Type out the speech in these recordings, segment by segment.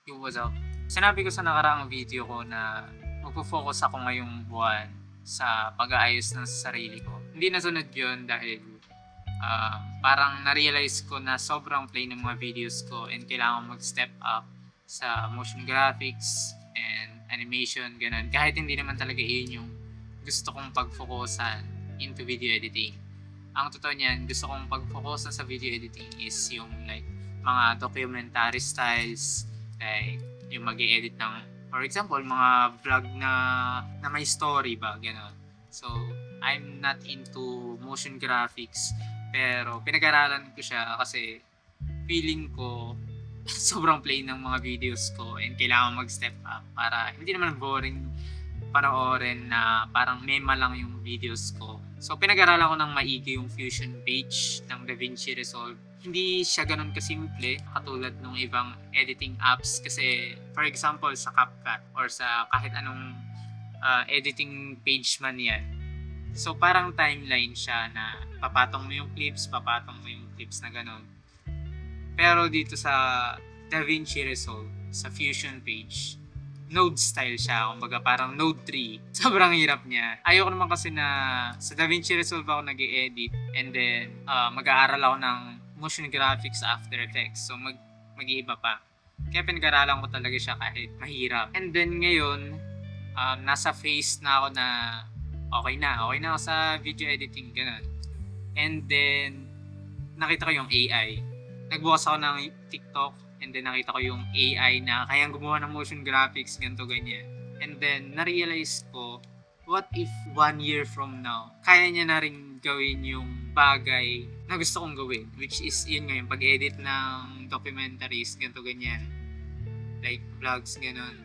Yo, what's up? Sinabi ko sa nakaraang video ko na magpo-focus ako ngayong buwan sa pag-aayos ng sarili ko. Hindi nasunod yun dahil parang na-realize ko na sobrang plain ng mga videos ko and kailangan mag-step up sa motion graphics and animation, ganun. Kahit hindi naman talaga yun yung gusto kong pag-focusan into video editing. Ang totoo niyan, gusto kong pag-focusan sa video editing is yung like mga documentary styles, like yung mag-edit ng, for example, mga vlog na may story ba, gano'n. So, I'm not into motion graphics, pero pinag-aralan ko siya kasi feeling ko sobrang plain ng mga videos ko and kailangan mag-step up para hindi naman boring panoorin na parang mema lang yung videos ko. So, pinag-aralan ko ng maigi yung Fusion page ng DaVinci Resolve. Hindi siya ganun kasimple katulad ng ibang editing apps kasi for example sa CapCut or sa kahit anong editing page man yan. So, parang timeline siya na papatong mo yung clips na ganun. Pero dito sa DaVinci Resolve, sa Fusion page, Node style siya, kumbaga parang Node 3. Sobrang hirap niya. Ayoko naman kasi na sa DaVinci Resolve ako nag-i-edit and then mag-aaral ako ng motion graphics After Effects. So mag-iiba pa. Kaya pinag-aralan ko talaga siya kahit mahirap. And then ngayon, nasa phase na ako na okay na ako sa video editing, ganun. And then nakita ko yung AI. Nagbukas ako ng TikTok and then nakita ko yung AI na kayang gumawa ng motion graphics, ganito ganyan. And then na-realize ko, what if 1 year from now, kaya niya na rin gawin yung bagay na gusto kong gawin, which is yun nga yung pag-edit ng documentaries, ganito ganyan, like vlogs, ganon,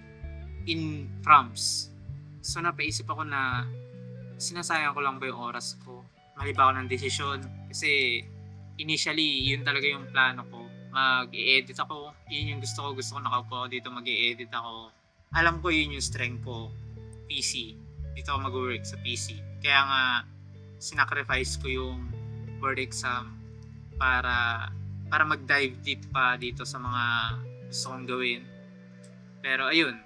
in prompts. So napaisip ako na sinasayang ko lang ba yung oras ko, mali ba ako ng desisyon, kasi initially yun talaga yung plano ko, mag-i-edit ako, yun yung gusto ko nakaupo ako dito mag-i-edit ako, alam ko yun yung strength ko, PC, dito ako mag-work sa PC, kaya nga sinacrifice ko yung board exam para mag-dive deep pa dito sa mga gusto kong gawin. Pero ayun,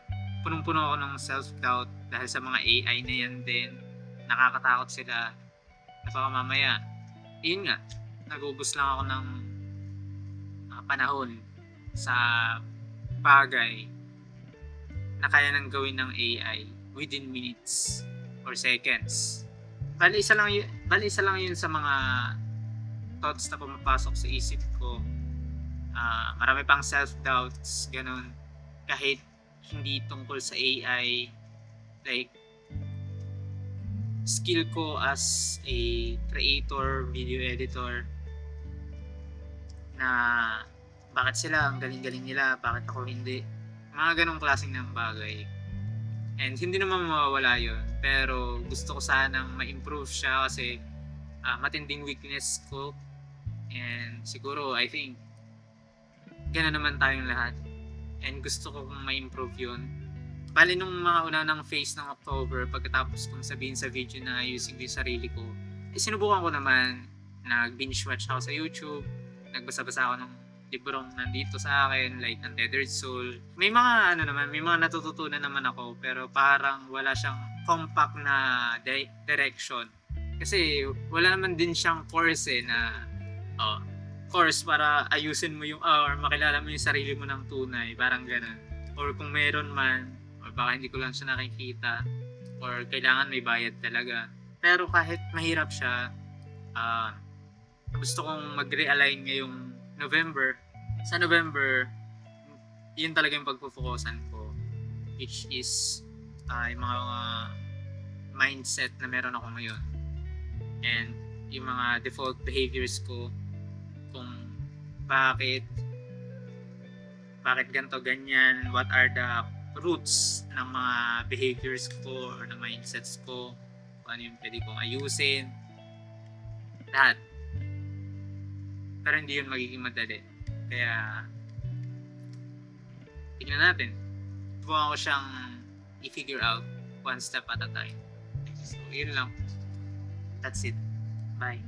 punong-puno ako ng self-doubt dahil sa mga AI na yan din, nakakatakot sila na baka mamaya, yun nga, nag-ubos lang ako ng panahon sa bagay na kaya nang gawin ng AI within minutes or seconds. Bali isa lang yun sa mga thoughts na pumapasok sa isip ko. Marami pang self-doubts, ganun. Kahit hindi tungkol sa AI, like skill ko as a creator, video editor, na bakit sila ang galing-galing nila, bakit ako hindi, mga ganong klaseng ng bagay. And hindi naman mawawala yun, pero gusto ko sanang ma-improve siya kasi matinding weakness ko, and siguro I think gano'n naman tayong lahat, and gusto ko kung ma-improve yun. Bali nung mga una ng phase ng October, pagkatapos kong sabihin sa video na ayusin ko yung sarili ko, sinubukan ko naman, nag-binge watch ako sa YouTube, nagbasa-basa ako ng librong nandito sa akin, like ng Tethered Soul. May mga may mga natututunan naman ako, pero parang wala siyang compact na direction. Kasi wala naman din siyang course na course para ayusin mo yung or makilala mo yung sarili mo ng tunay, parang ganun. Or kung meron man, or baka hindi ko lang siya nakikita, or kailangan may bayad talaga. Pero kahit mahirap siya, gusto kong mag-realign ngayong November. Sa November, yun talaga yung pagpo-focusan ko, which is yung mga mindset na meron ako ngayon and yung mga default behaviors ko, kung bakit ganito ganyan, what are the roots ng mga behaviors ko or ng mindsets ko, kung ano yung pwede kong ayusin, lahat. Pero hindi yun magiging madali. Kaya tignan natin. Subukan ko siyang i-figure out one step at a time. So, yun lang. That's it. Bye.